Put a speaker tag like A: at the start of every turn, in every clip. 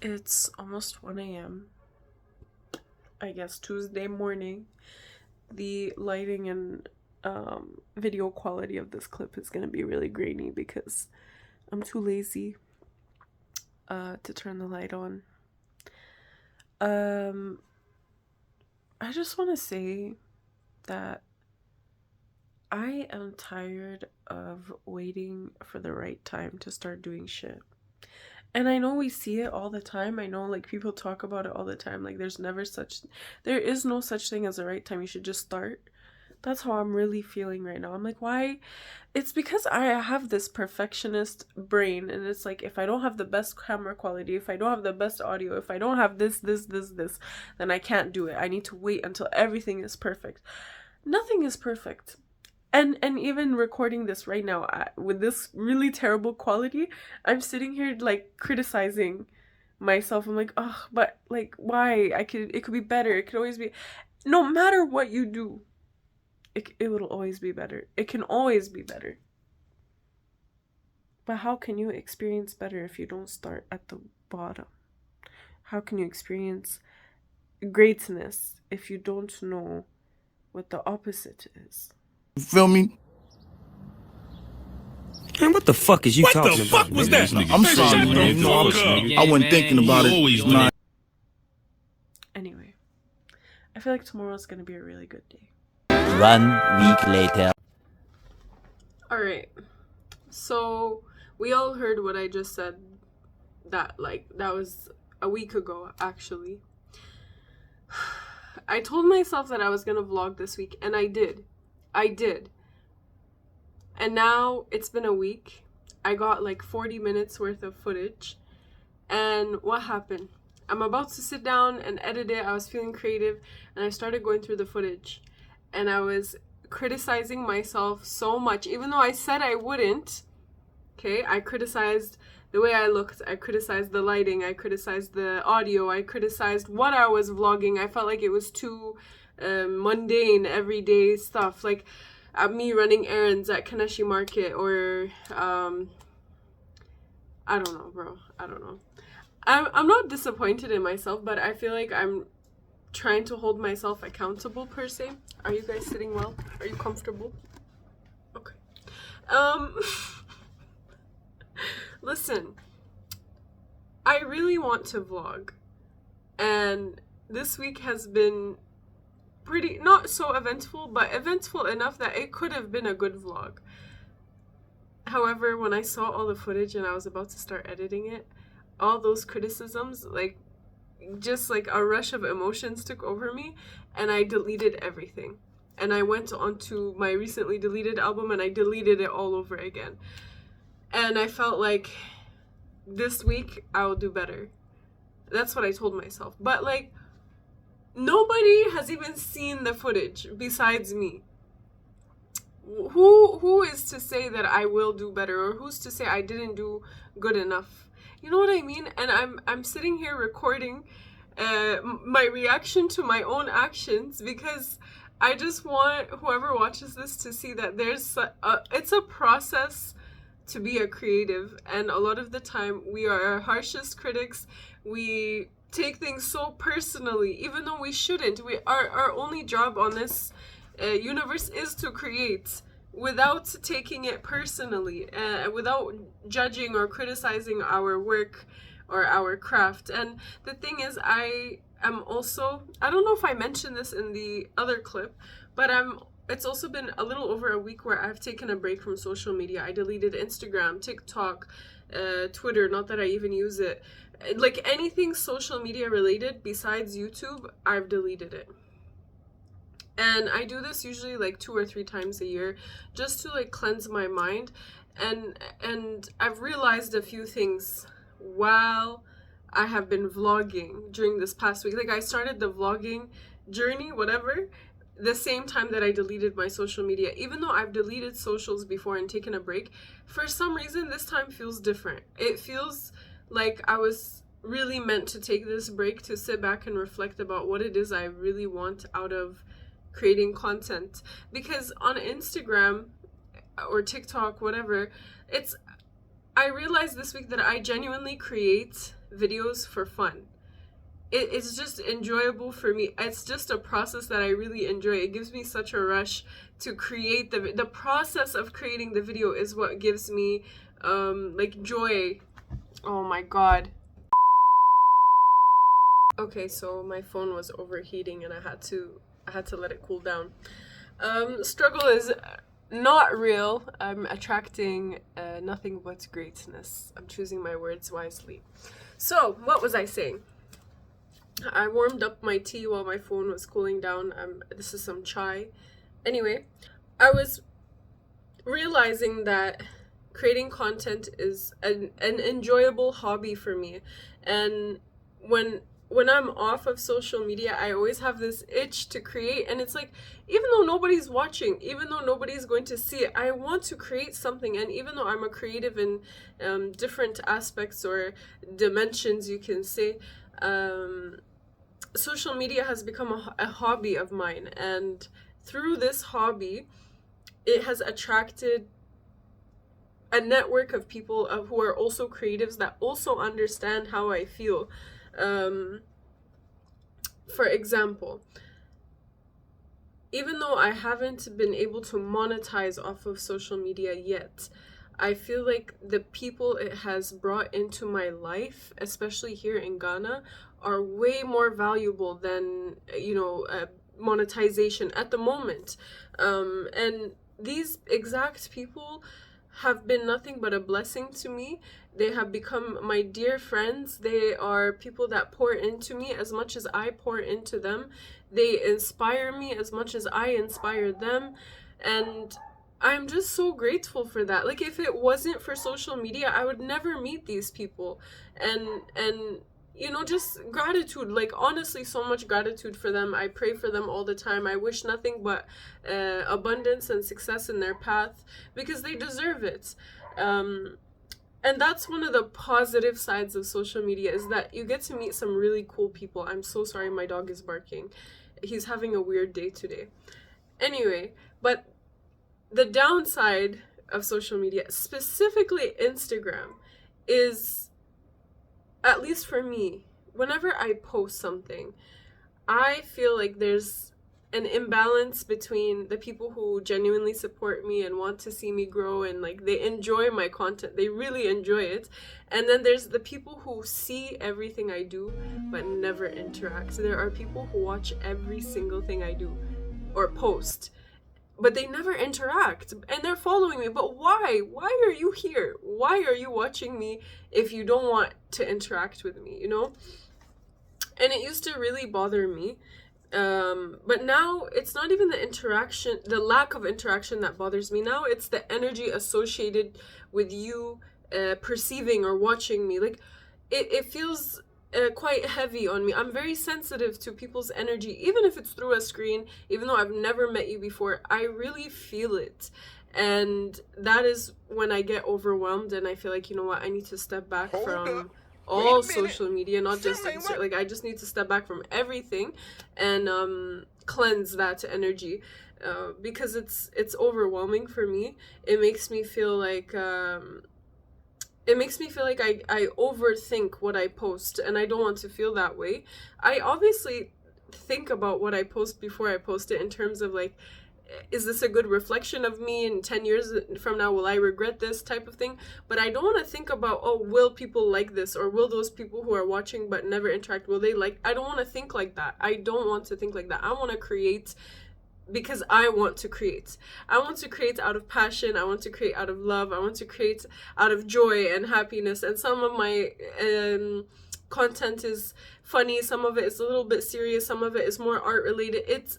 A: It's almost 1 a.m. I guess Tuesday morning. The lighting and video quality of this clip is going to be really grainy because I'm too lazy to turn the light on. I just want to say that I am tired of waiting for the right time to start doing shit. And I know we see it all the time. I know, like, people talk about it all the time. Like, there is no such thing as the right time. You should just start. That's how I'm really feeling right now. I'm like, why? It's because I have this perfectionist brain. And it's like, if I don't have the best camera quality, if I don't have the best audio, if I don't have this, then I can't do it. I need to wait until everything is perfect. Nothing is perfect. And even recording this right now with this really terrible quality, I'm sitting here like criticizing myself. I'm like, oh, but like, why? It could be better. It could always be. No matter what you do, it will always be better. It can always be better. But how can you experience better if you don't start at the bottom? How can you experience greatness if you don't know what the opposite is?
B: You feel me?
C: Man, what the fuck is you talking about?
D: What the fuck was that?
B: I'm sorry, man. I wasn't thinking about it.
A: Anyway, I feel like tomorrow's gonna be a really good day.
C: 1 week later.
A: Alright, so we all heard what I just said. That was a week ago, actually. I told myself that I was gonna vlog this week, and I did. And now it's been a week. I got like 40 minutes worth of footage. And what happened? I'm about to sit down and edit it. I was feeling creative and I started going through the footage. And I was criticizing myself so much, even though I said I wouldn't. Okay, I criticized the way I looked. I criticized the lighting. I criticized the audio. I criticized what I was vlogging. I felt like it was too mundane, everyday stuff. Like me running errands at Kaneshi Market, or I don't know, bro. I don't know. I'm not disappointed in myself, but I feel like I'm trying to hold myself accountable, per se. Are you guys sitting well? Are you comfortable? Okay. Listen, I really want to vlog, and this week has been pretty, not so eventful, but eventful enough that it could have been a good vlog. However, when I saw all the footage and I was about to start editing it, all those criticisms, like, just like a rush of emotions took over me, and I deleted everything. And I went onto my recently deleted album and I deleted it all over again. And I felt like this week I will do better. That's what I told myself. But like, nobody has even seen the footage besides me. Who is to say that I will do better, or who's to say I didn't do good enough? You know what I mean? And I'm sitting here recording my reaction to my own actions, because I just want whoever watches this to see that it's a process to be a creative, and a lot of the time we are our harshest critics. We take things so personally, even though we shouldn't. Our only job on this universe is to create without taking it personally, without judging or criticizing our work or our craft. And the thing is, I am also, I don't know if I mentioned this in the other clip, but it's also been a little over a week where I've taken a break from social media. I deleted Instagram, TikTok, Twitter, not that I even use it. Like anything social media related besides YouTube, I've deleted it. And I do this usually like 2 or 3 times a year, just to like cleanse my mind. And I've realized a few things while I have been vlogging during this past week. Like, I started the vlogging journey, whatever, the same time that I deleted my social media. Even though I've deleted socials before and taken a break, for some reason this time feels different. It feels like I was really meant to take this break to sit back and reflect about what it is I really want out of creating content. Because on Instagram or TikTok, whatever, I realized this week that I genuinely create videos for fun. It's just enjoyable for me. It's just a process that I really enjoy. It gives me such a rush to create the process of creating the video is what gives me like joy. Oh my god. Okay, so my phone was overheating and I had to let it cool down. Struggle is not real. I'm attracting nothing but greatness. I'm choosing my words wisely. So, what was I saying? I warmed up my tea while my phone was cooling down. This is some chai. Anyway, I was realizing that creating content is an enjoyable hobby for me. And when I'm off of social media, I always have this itch to create. And it's like, even though nobody's watching, even though nobody's going to see it, I want to create something. And even though I'm a creative in different aspects or dimensions, you can say, social media has become a hobby of mine, and through this hobby it has attracted a network of people who are also creatives that also understand how I feel. For example, even though I haven't been able to monetize off of social media yet, I feel like the people it has brought into my life, especially here in Ghana, are way more valuable than, monetization at the moment. And these exact people have been nothing but a blessing to me. They have become my dear friends. They are people that pour into me as much as I pour into them. They inspire me as much as I inspire them. And I'm just so grateful for that. Like, if it wasn't for social media, I would never meet these people. And just gratitude, like, honestly, so much gratitude for them. I pray for them all the time. I wish nothing but abundance and success in their path, because they deserve it. And that's one of the positive sides of social media, is that you get to meet some really cool people. I'm so sorry, my dog is barking. He's having a weird day today. Anyway, but the downside of social media, specifically Instagram, is, at least for me, whenever I post something, I feel like there's an imbalance between the people who genuinely support me and want to see me grow, and like they enjoy my content, they really enjoy it, and then there's the people who see everything I do but never interact. So there are people who watch every single thing I do or post, but they never interact, and they're following me. But why? Why are you here? Why are you watching me if you don't want to interact with me, And it used to really bother me. But now it's not even the lack of interaction that bothers me. Now it's the energy associated with you perceiving or watching me. Like, it feels quite heavy on me. I'm very sensitive to people's energy, even if it's through a screen, even though I've never met you before. I really feel it. And that is when I get overwhelmed and I feel like, I need to step back from all social media, not just like, I just need to step back from everything and cleanse that energy, because it's overwhelming for me. It makes me feel like I overthink what I post, and I don't want to feel that way. I obviously think about what I post before I post it, in terms of like, is this a good reflection of me? In 10 years from now, will I regret this type of thing? But I don't want to think about, will people like this? Or will those people who are watching but never interact, will they like? I don't want to think like that. I don't want to think like that. I want to create because I want to create. I want to create out of passion. I want to create out of love. I want to create out of joy and happiness. And some of my content is funny. Some of it is a little bit serious. Some of it is more art related.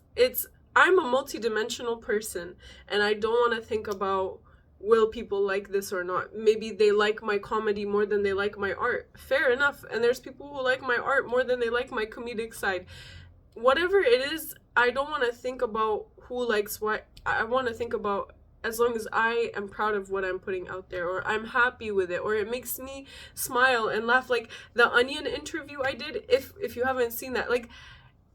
A: I'm a multi-dimensional person, and I don't want to think about, will people like this or not? Maybe they like my comedy more than they like my art. Fair enough. And there's people who like my art more than they like my comedic side. Whatever it is, I don't want to think about who likes what. I want to think about, as long as I am proud of what I'm putting out there, or I'm happy with it, or it makes me smile and laugh. Like the Onion interview I did, if you haven't seen that, like,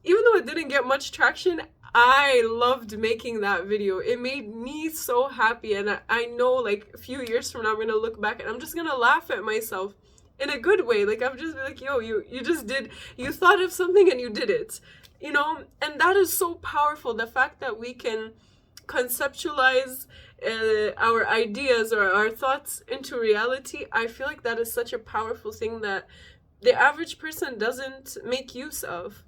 A: even though it didn't get much traction, I loved making that video. It made me so happy, and I know, like, a few years from now I'm going to look back and I'm just going to laugh at myself. in a good way. Like, I've just been like, yo, you just did, you thought of something and you did it, you know? And that is so powerful. The fact that we can conceptualize our ideas or our thoughts into reality, I feel like that is such a powerful thing that the average person doesn't make use of.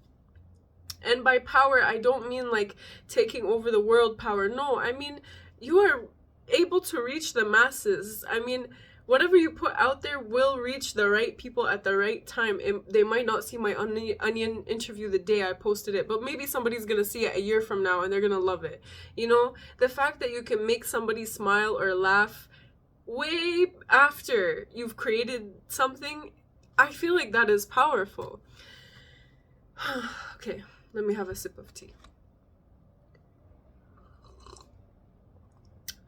A: And by power, I don't mean like taking over the world power. No, I mean, you are able to reach the masses. I mean, whatever you put out there will reach the right people at the right time. They might not see my Onion interview the day I posted it, but maybe somebody's going to see it a year from now and they're going to love it. You know, the fact that you can make somebody smile or laugh way after you've created something, I feel like that is powerful. Okay, let me have a sip of tea.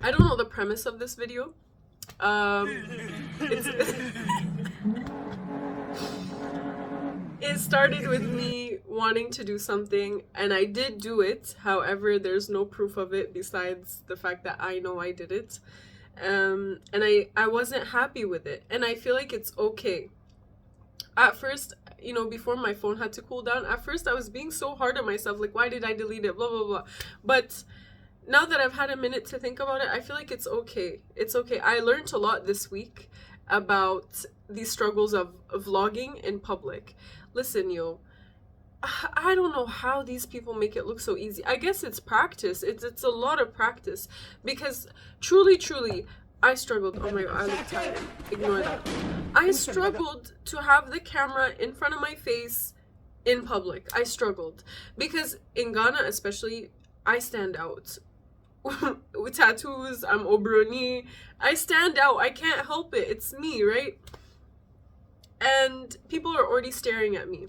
A: I don't know the premise of this video. It started with me wanting to do something, and I did do it. However, there's no proof of it besides the fact that I know I did it. And I wasn't happy with it, and I feel like it's okay. At first, you know, before my phone had to cool down, at first I was being so hard on myself, like, why did I delete it, blah, blah, blah. But now that I've had a minute to think about it, I feel like it's okay. It's okay. I learned a lot this week about the struggles of vlogging in public. Listen, yo, I don't know how these people make it look so easy. I guess it's practice. It's a lot of practice, because truly, I struggled. Oh my god, I look tired. Ignore that. I struggled to have the camera in front of my face in public. I struggled because in Ghana especially, I stand out. With tattoos, I'm Obroni. I stand out. I can't help it. It's me, right? And people are already staring at me.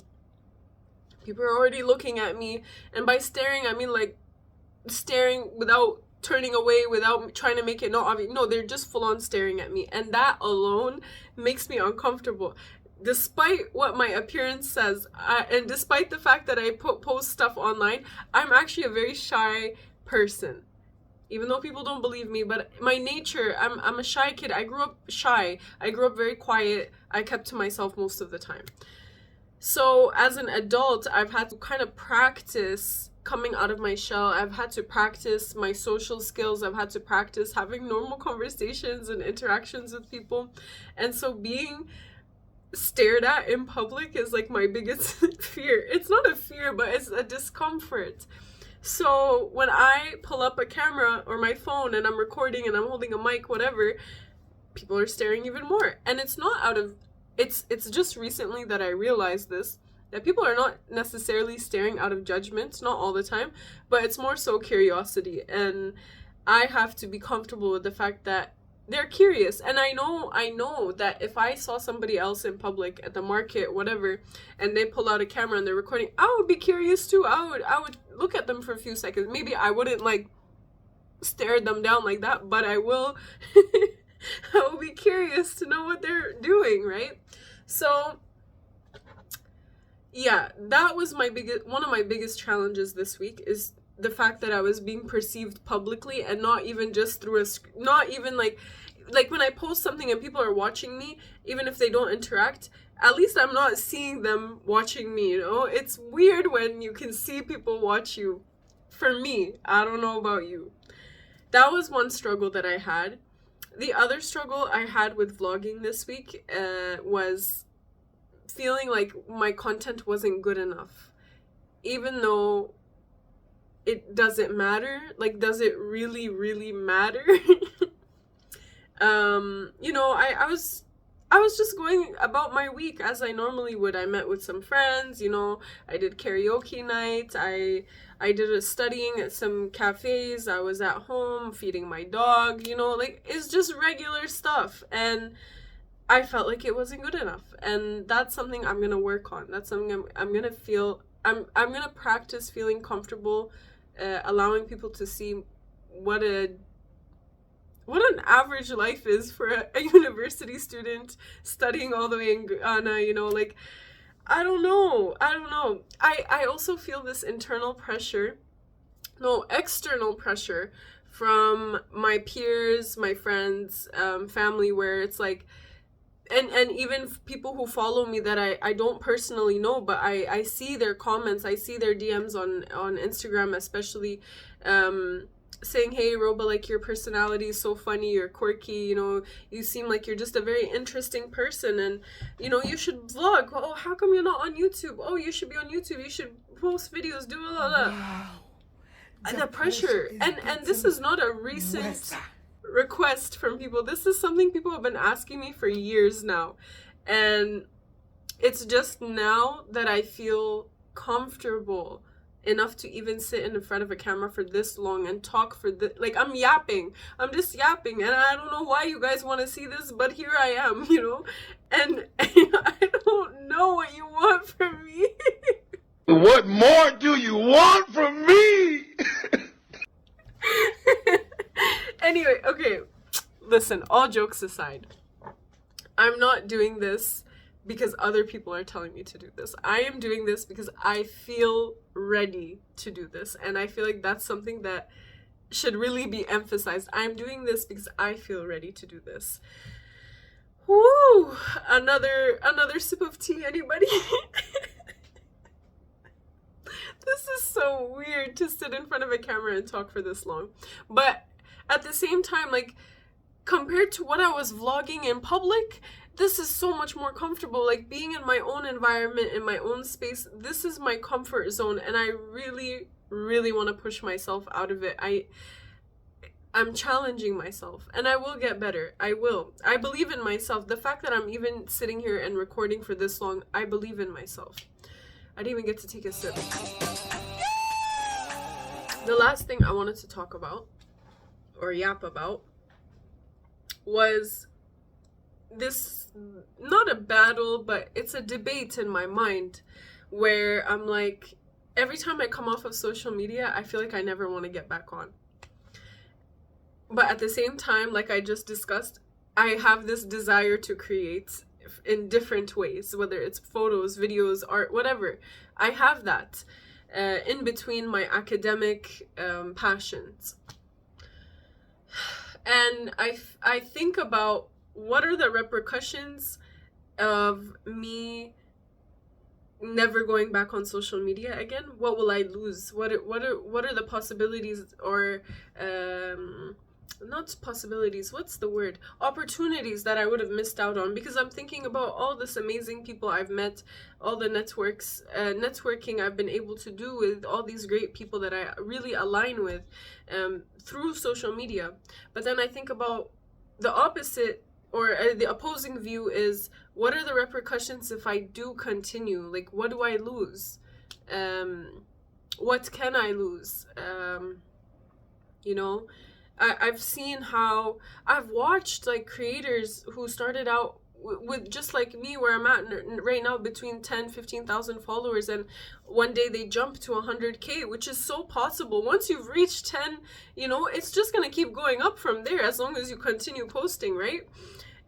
A: People are already looking at me. And by staring, I mean like staring without turning away, without trying to make it not obvious. No, they're just full on staring at me. And that alone makes me uncomfortable. Despite what my appearance says, and despite the fact that I post stuff online, I'm actually a very shy person. Even though people don't believe me, but my nature, I'm a shy kid. I grew up shy. I grew up very quiet. I kept to myself most of the time. So as an adult, I've had to kind of practice coming out of my shell. I've had to practice my social skills. I've had to practice having normal conversations and interactions with people. And so being stared at in public is like my biggest fear. It's not a fear, but it's a discomfort. So when I pull up a camera or my phone and I'm recording and I'm holding a mic, whatever, people are staring even more. And it's not out of, it's just recently that I realized this, that people are not necessarily staring out of judgment, not all the time, but it's more so curiosity. And I have to be comfortable with the fact that they're curious. And I know that if I saw somebody else in public at the market, whatever, and they pull out a camera and they're recording, I would be curious too. I would look at them for a few seconds. Maybe I wouldn't like stare them down like that, but I will I will be curious to know what they're doing, right? So yeah, that was one of my biggest challenges this week, is the fact that I was being perceived publicly, and not even just through not even like when I post something and people are watching me, even if they don't interact, at least I'm not seeing them watching me, you know? It's weird when you can see people watch you. For me, I don't know about you. That was one struggle that I had. The other struggle I had with vlogging this week was feeling like my content wasn't good enough. Even though it doesn't matter. Like, does it really, really matter? You know, I was just going about my week as I normally would. I met with some friends, you know, I did karaoke night, I did a studying at some cafes, I was at home feeding my dog, you know, like, it's just regular stuff. And I felt like it wasn't good enough. And that's something I'm gonna work on. That's something I'm gonna feel, I'm gonna practice feeling comfortable, allowing people to see what an average life is for a university student studying all the way in Ghana, you know, like, I don't know. I also feel this external pressure from my peers, my friends, family, where it's like, and even people who follow me that I don't personally know, but I see their comments, I see their DMs on Instagram especially, saying, hey Roba, like your personality is so funny, you're quirky, you know, you seem like you're just a very interesting person, and you know, you should vlog. Oh, how come you're not on YouTube? Oh, you should be on YouTube, you should post videos, do blah, blah. Wow. The pressure, and this is not a recent request from people. This is something people have been asking me for years now, and it's just now that I feel comfortable enough to even sit in front of a camera for this long and talk for the, like, I'm just yapping, and I don't know why you guys want to see this, but here I am, you know, and I don't know what you want from me.
B: What more do you want from me?
A: Anyway, okay, listen, all jokes aside, I'm not doing this because other people are telling me to do this. I am doing this because I feel ready to do this, and I feel like that's something that should really be emphasized. I'm doing this because I feel ready to do this. Woo! Another sip of tea, anybody? This is so weird to sit in front of a camera and talk for this long. But at the same time, like, compared to what I was vlogging in public, this is so much more comfortable. Like, being in my own environment, in my own space, this is my comfort zone, and I really, really want to push myself out of it. I'm challenging myself, and I will get better. I will. I believe in myself. The fact that I'm even sitting here and recording for this long, I believe in myself. I didn't even get to take a sip. The last thing I wanted to talk about, or yap about, was this, not a battle, but it's a debate in my mind where I'm like, every time I come off of social media, I feel like I never want to get back on. But at the same time, like I just discussed, I have this desire to create in different ways, whether it's photos, videos, art, whatever. I have that in between my academic passions. And I think about what are the repercussions of me never going back on social media again. What will I lose? What are the possibilities, or not possibilities, what's the word, opportunities that I would have missed out on, because I'm thinking about all this amazing people I've met, all the networking I've been able to do with all these great people that I really align with through social media. But then I think about the opposite, or the opposing view is, what are the repercussions if I do continue? Like, what do I lose? What can I lose? You know, I've seen how, I've watched like creators who started out with just like me, where I'm at right now, between 10,000-15,000 followers, and one day they jump to 100K, which is so possible. Once you've reached 10, you know, it's just gonna keep going up from there as long as you continue posting, right?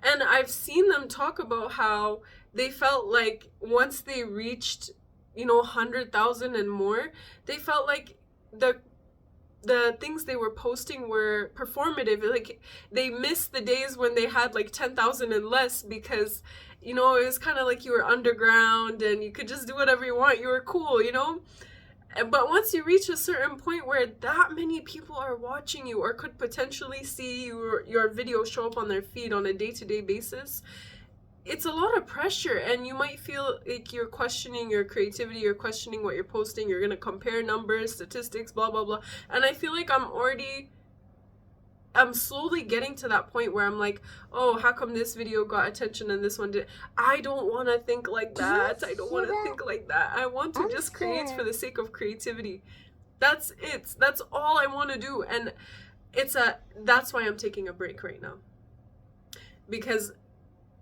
A: And I've seen them talk about how they felt like once they reached, you know, 100,000 and more, they felt like the things they were posting were performative. Like, they missed the days when they had like 10,000 and less, because, you know, it was kind of like you were underground and you could just do whatever you want. You were cool, you know? But once you reach a certain point where that many people are watching you, or could potentially see your video show up on their feed on a day-to-day basis, it's a lot of pressure, and you might feel like you're questioning your creativity, you're questioning what you're posting, you're gonna compare numbers, statistics, blah blah blah. And I feel like I'm slowly getting to that point where I'm like, oh, how come this video got attention and this one did? I don't want to think like that. I don't want to think like that. I want to just create for the sake of creativity. That's it. That's all I want to do. And that's why I'm taking a break right now, because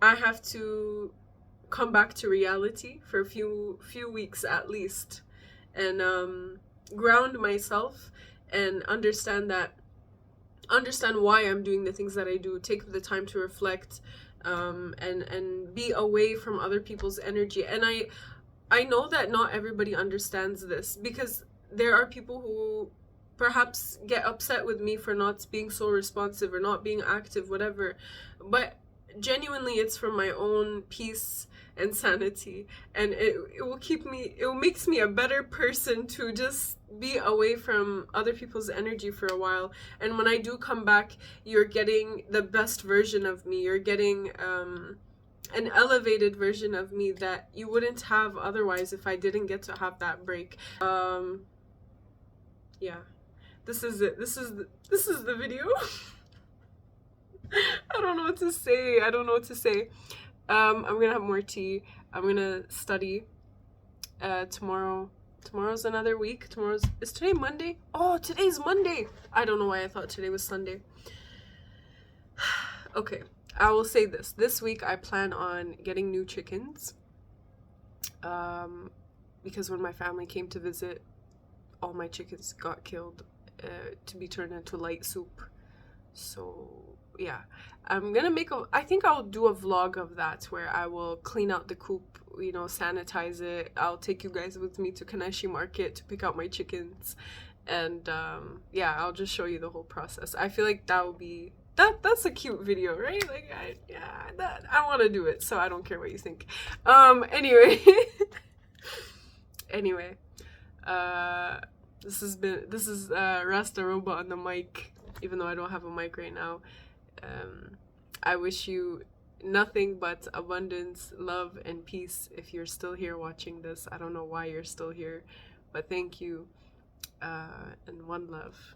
A: I have to come back to reality for a few weeks at least, and ground myself and understand why I'm doing the things that I do, take the time to reflect, and be away from other people's energy. And I know that not everybody understands this, because there are people who perhaps get upset with me for not being so responsive or not being active, whatever. But genuinely, it's for my own peace and sanity, and it will keep me, it makes me a better person to just be away from other people's energy for a while. And when I do come back, you're getting the best version of me. You're getting an elevated version of me that you wouldn't have otherwise if I didn't get to have that break. Yeah, this is it. This is the video. I don't know what to say. I'm gonna have more tea. I'm gonna study. Tomorrow's another week. Is today Monday? Oh, today's Monday. I don't know why I thought today was Sunday. Okay, I will say this. This week I plan on getting new chickens. Because when my family came to visit, all my chickens got killed to be turned into light soup. So yeah, I'm gonna I think I'll do a vlog of that where I will clean out the coop, you know, sanitize it. I'll take you guys with me to Kanaishi Market to pick out my chickens, and yeah, I'll just show you the whole process. I feel like that would be that's a cute video, right? Like I want to do it, so I don't care what you think. Anyway. Anyway, this is Rasta Robot on the mic, even though I don't have a mic right now. I wish you nothing but abundance, love, and peace if you're still here watching this. I don't know why you're still here, but thank you, and one love.